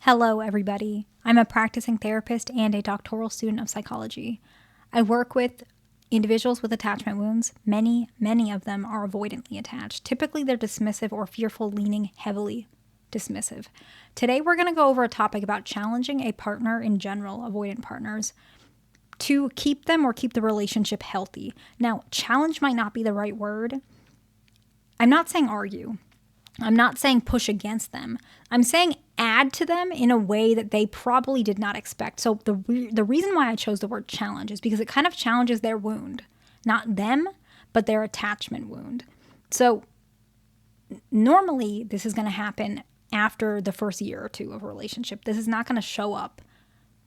Hello, everybody. I'm a practicing therapist and a doctoral student of psychology. I work with individuals with attachment wounds. Many of them are avoidantly attached. Typically, they're dismissive or fearful, leaning heavily dismissive. Today, we're going to go over a topic about challenging a partner in general, avoidant partners, to keep them or keep the relationship healthy. Now, challenge might not be the right word. I'm not saying argue. I'm not saying push against them. I'm saying add to them in a way that they probably did not expect. So the reason why I chose the word challenge is because it kind of challenges their wound. Not them, but their attachment wound. So normally this is going to happen after the first year or two of a relationship. This is not going to show up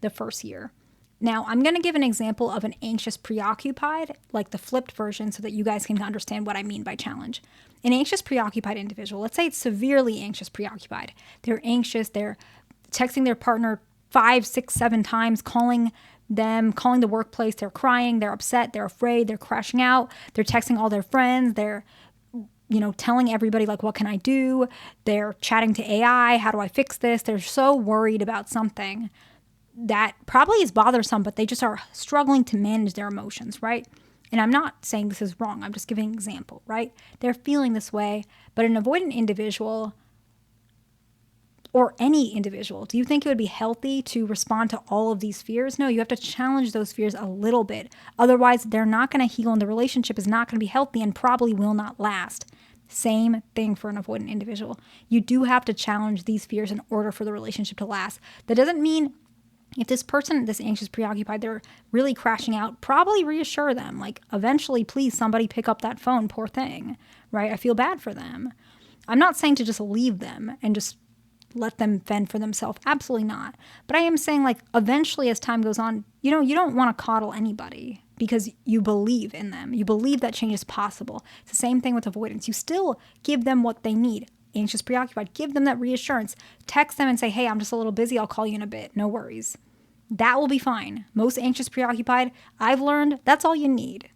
the first year. Now, I'm going to give an example of an anxious preoccupied, like the flipped version, so that you guys can understand what I mean by challenge. An anxious preoccupied individual, let's say it's severely anxious preoccupied. They're anxious, they're texting their partner 5, 6, 7 times, calling the workplace, they're crying, they're upset, they're afraid, they're crashing out, they're texting all their friends, they're telling everybody, like, what can I do? They're chatting to AI, how do I fix this? They're so worried about something that probably is bothersome, but they just are struggling to manage their emotions, right? And I'm not saying this is wrong. I'm just giving an example, right? They're feeling this way, but an avoidant individual or any individual, do you think it would be healthy to respond to all of these fears? No, you have to challenge those fears a little bit. Otherwise, they're not going to heal and the relationship is not going to be healthy and probably will not last. Same thing for an avoidant individual. You do have to challenge these fears in order for the relationship to last. That doesn't mean if this person, this anxious preoccupied, they're really crashing out, probably reassure them. Like, eventually, please, somebody pick up that phone, poor thing, right? I feel bad for them. I'm not saying to just leave them and just let them fend for themselves. Absolutely not. But I am saying, like, eventually as time goes on, you don't want to coddle anybody because you believe in them. You believe that change is possible. It's the same thing with avoidance. You still give them what they need. Anxious, preoccupied, give them that reassurance. Text them and say, hey, I'm just a little busy. I'll call you in a bit. No worries. That will be fine. Most anxious, preoccupied, I've learned that's all you need.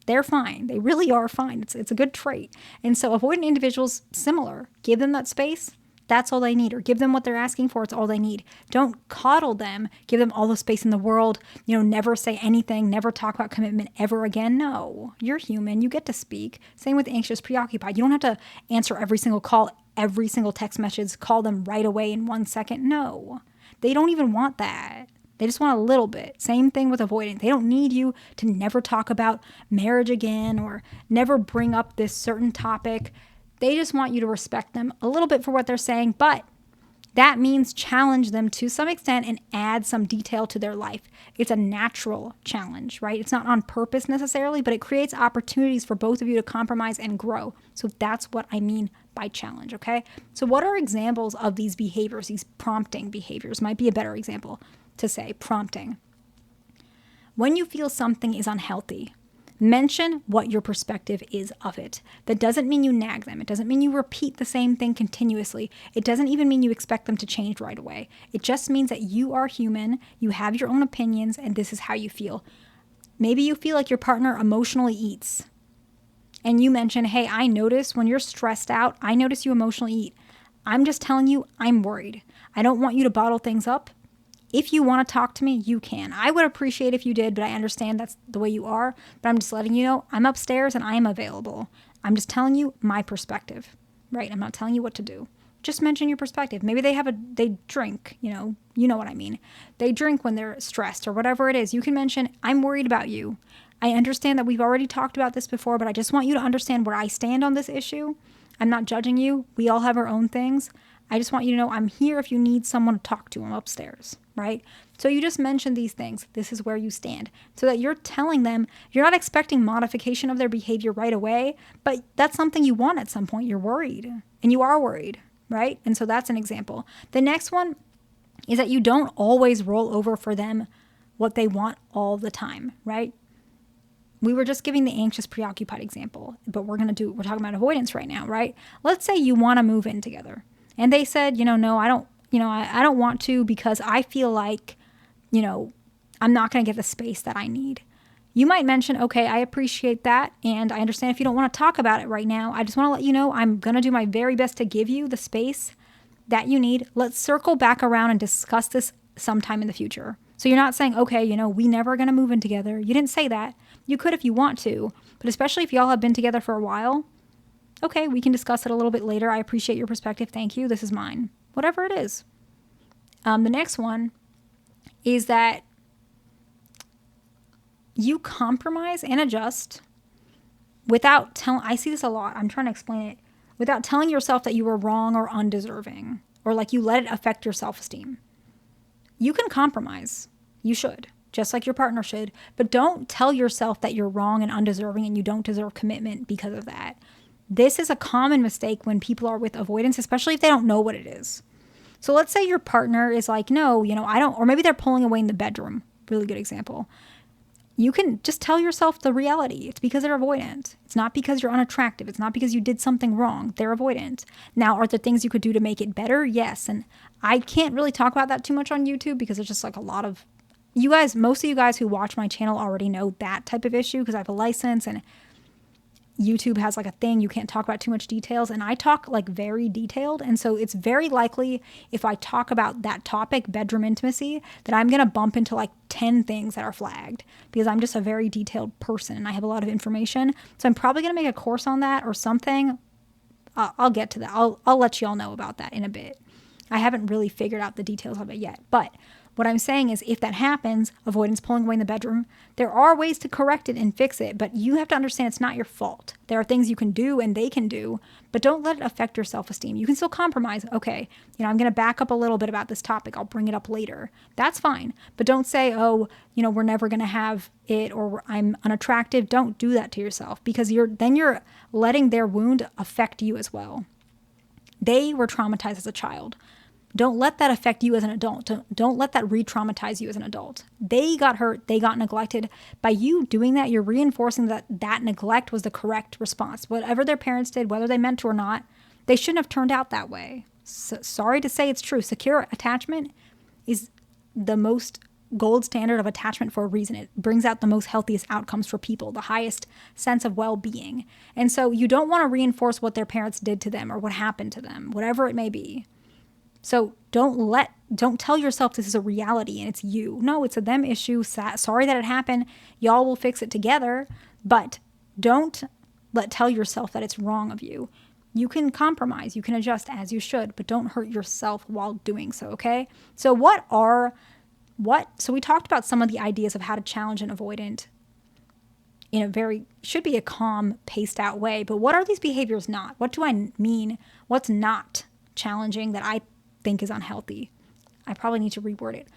They're fine. They really are fine. It's a good trait. And so avoidant individuals, similar. Give them that space. That's all they need. Or give them what they're asking for. It's all they need. Don't coddle them. Give them all the space in the world. Never say anything. Never talk about commitment ever again. No, you're human. You get to speak. Same with anxious, preoccupied. You don't have to answer every single call, every single text message, call them right away in 1 second. No, they don't even want that. They just want a little bit. Same thing with avoidant. They don't need you to never talk about marriage again or never bring up this certain topic. They just want you to respect them a little bit for what they're saying, but that means challenge them to some extent and add some detail to their life. It's a natural challenge, right? It's not on purpose necessarily, but it creates opportunities for both of you to compromise and grow. So that's what I mean by challenge, okay? So what are examples of these behaviors, these prompting behaviors? Might be a better example to say, prompting. When you feel something is unhealthy, mention what your perspective is of it. That doesn't mean you nag them. It doesn't mean you repeat the same thing continuously. It doesn't even mean you expect them to change right away. It just means that you are human, you have your own opinions, and this is how you feel. Maybe you feel like your partner emotionally eats. And you mention, hey, I notice when you're stressed out, I notice you emotionally eat. I'm just telling you, I'm worried. I don't want you to bottle things up. If you want to talk to me, you can. I would appreciate if you did, but I understand that's the way you are. But I'm just letting you know I'm upstairs and I am available. I'm just telling you my perspective, right? I'm not telling you what to do. Just mention your perspective. Maybe they drink, you know what I mean. They drink when they're stressed or whatever it is. You can mention, I'm worried about you. I understand that we've already talked about this before, but I just want you to understand where I stand on this issue. I'm not judging you. We all have our own things. I just want you to know I'm here if you need someone to talk to. I'm upstairs, right? So you just mention these things. This is where you stand. So that you're telling them, you're not expecting modification of their behavior right away, but that's something you want at some point. You're worried, and you are worried, right? And so that's an example. The next one is that you don't always roll over for them what they want all the time, right? We were just giving the anxious, preoccupied example, but we're talking about avoidance right now, right? Let's say you want to move in together. And they said, no, I don't, I don't want to because I feel like, I'm not going to get the space that I need. You might mention, okay, I appreciate that. And I understand if you don't want to talk about it right now. I just want to let you know I'm going to do my very best to give you the space. that you need, let's circle back around and discuss this sometime in the future. So you're not saying, okay, we never going to move in together. You didn't say that. You could if you want to, but especially if y'all have been together for a while, okay, we can discuss it a little bit later. I appreciate your perspective. Thank you. This is mine. Whatever it is. The next one is that you compromise and adjust without telling, I see this a lot. I'm trying to explain it. Without telling yourself that you were wrong or undeserving, or like you let it affect your self-esteem. You can compromise. You should, just like your partner should, but don't tell yourself that you're wrong and undeserving and you don't deserve commitment because of that. This is a common mistake when people are with avoidance, especially if they don't know what it is. So let's say your partner is like, no, I don't, or maybe they're pulling away in the bedroom. Really good example. You can just tell yourself the reality. It's because they're avoidant. It's not because you're unattractive. It's not because you did something wrong. They're avoidant. Now, are there things you could do to make it better? Yes. And I can't really talk about that too much on YouTube because it's just like a lot of, most of you guys who watch my channel already know that type of issue because I have a license and YouTube has like a thing you can't talk about too much details, and I talk like very detailed, and so it's very likely if I talk about that topic, bedroom intimacy, that I'm gonna bump into like 10 things that are flagged because I'm just a very detailed person and I have a lot of information. So I'm probably gonna make a course on that or something. I'll get to that. I'll let you all know about that in a bit. I haven't really figured out the details of it yet, but what I'm saying is if that happens, avoidance pulling away in the bedroom, there are ways to correct it and fix it, but you have to understand it's not your fault. There are things you can do and they can do, but don't let it affect your self-esteem. You can still compromise. Okay, I'm going to back up a little bit about this topic. I'll bring it up later. That's fine. But don't say, oh, we're never going to have it or I'm unattractive. Don't do that to yourself because you're letting their wound affect you as well. They were traumatized as a child. Don't let that affect you as an adult. Don't let that re-traumatize you as an adult. They got hurt. They got neglected. By you doing that, you're reinforcing that neglect was the correct response. Whatever their parents did, whether they meant to or not, they shouldn't have turned out that way. So, sorry to say it's true. Secure attachment is the most gold standard of attachment for a reason. It brings out the most healthiest outcomes for people, the highest sense of well-being. And so you don't want to reinforce what their parents did to them or what happened to them, whatever it may be. So don't tell yourself this is a reality and it's you. No, it's a them issue. Sorry that it happened. Y'all will fix it together, but don't tell yourself that it's wrong of you. You can compromise, you can adjust as you should, but don't hurt yourself while doing so, okay? So so we talked about some of the ideas of how to challenge an avoidant in should be a calm, paced out way, but what are these behaviors not? What do I mean? What's not challenging that I think is unhealthy? I probably need to reword it.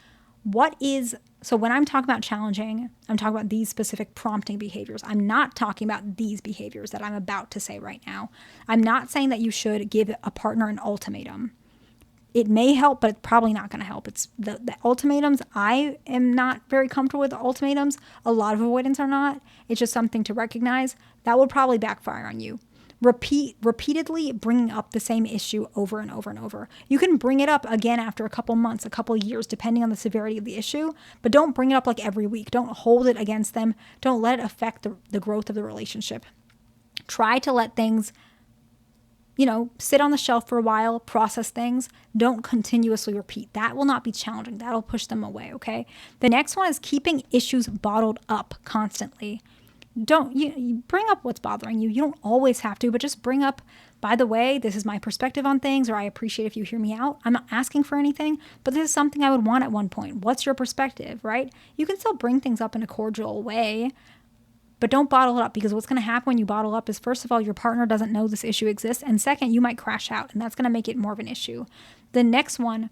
So when I'm talking about challenging, I'm talking about these specific prompting behaviors. I'm not talking about these behaviors that I'm about to say right now. I'm not saying that you should give a partner an ultimatum. It may help, but it's probably not going to help. It's the ultimatums. I am not very comfortable with ultimatums. A lot of avoidants are not. It's just something to recognize. That will probably backfire on you. Repeatedly bringing up the same issue over and over and over. You can bring it up again after a couple months, a couple years, depending on the severity of the issue, but don't bring it up like every week. Don't hold it against them. Don't let it affect the growth of the relationship. Try to let things, sit on the shelf for a while, process things. Don't continuously repeat. That will not be challenging. That'll push them away, okay? The next one is keeping issues bottled up constantly. Don't you bring up what's bothering you. You don't always have to, but just bring up, by the way, this is my perspective on things, or I appreciate if you hear me out. I'm not asking for anything, but this is something I would want at one point. What's your perspective, right? You can still bring things up in a cordial way, but don't bottle it up, because what's going to happen when you bottle up is, first of all, your partner doesn't know this issue exists, and second, you might crash out, and that's going to make it more of an issue. The next one,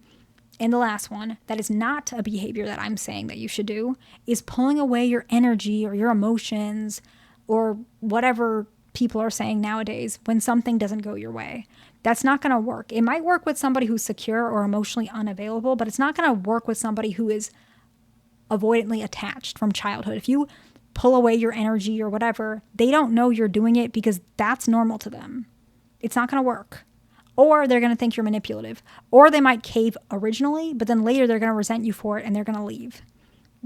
and the last one, that is not a behavior that I'm saying that you should do, is pulling away your energy or your emotions or whatever people are saying nowadays when something doesn't go your way. That's not going to work. It might work with somebody who's secure or emotionally unavailable, but it's not going to work with somebody who is avoidantly attached from childhood. If you pull away your energy or whatever, they don't know you're doing it because that's normal to them. It's not going to work. Or they're going to think you're manipulative. Or they might cave originally, but then later they're going to resent you for it and they're going to leave.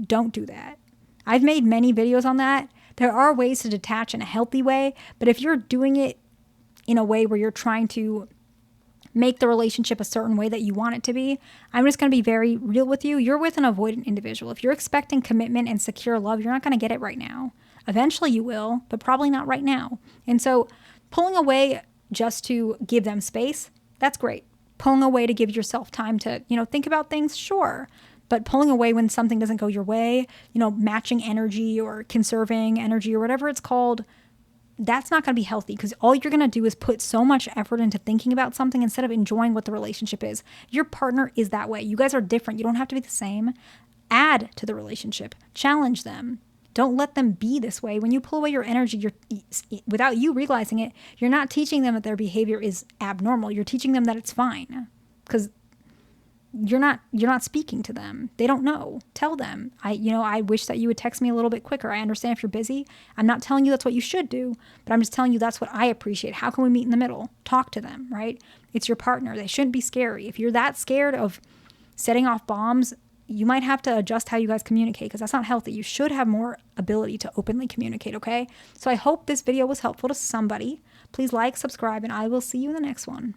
Don't do that. I've made many videos on that. There are ways to detach in a healthy way, but if you're doing it in a way where you're trying to make the relationship a certain way that you want it to be. I'm just going to be very real with you. You're with an avoidant individual. If you're expecting commitment and secure love, you're not going to get it right now. Eventually you will, but probably not right now. And so pulling away just to give them space, that's great. Pulling away to give yourself time to, think about things, sure. But pulling away when something doesn't go your way, matching energy or conserving energy or whatever it's called, that's not going to be healthy, because all you're going to do is put so much effort into thinking about something instead of enjoying what the relationship is. Your partner is that way. You guys are different. You don't have to be the same. Add to the relationship. Challenge them. Don't let them be this way. When you pull away your energy, without you realizing it, you're not teaching them that their behavior is abnormal. You're teaching them that it's fine, because you're not speaking to them. They don't know. Tell them. I wish that you would text me a little bit quicker. I understand if you're busy. I'm not telling you that's what you should do, but I'm just telling you that's what I appreciate. How can we meet in the middle? Talk to them, right? It's your partner. They shouldn't be scary. If you're that scared of setting off bombs, you might have to adjust how you guys communicate, because that's not healthy. You should have more ability to openly communicate, okay? So I hope this video was helpful to somebody. Please like, subscribe, and I will see you in the next one.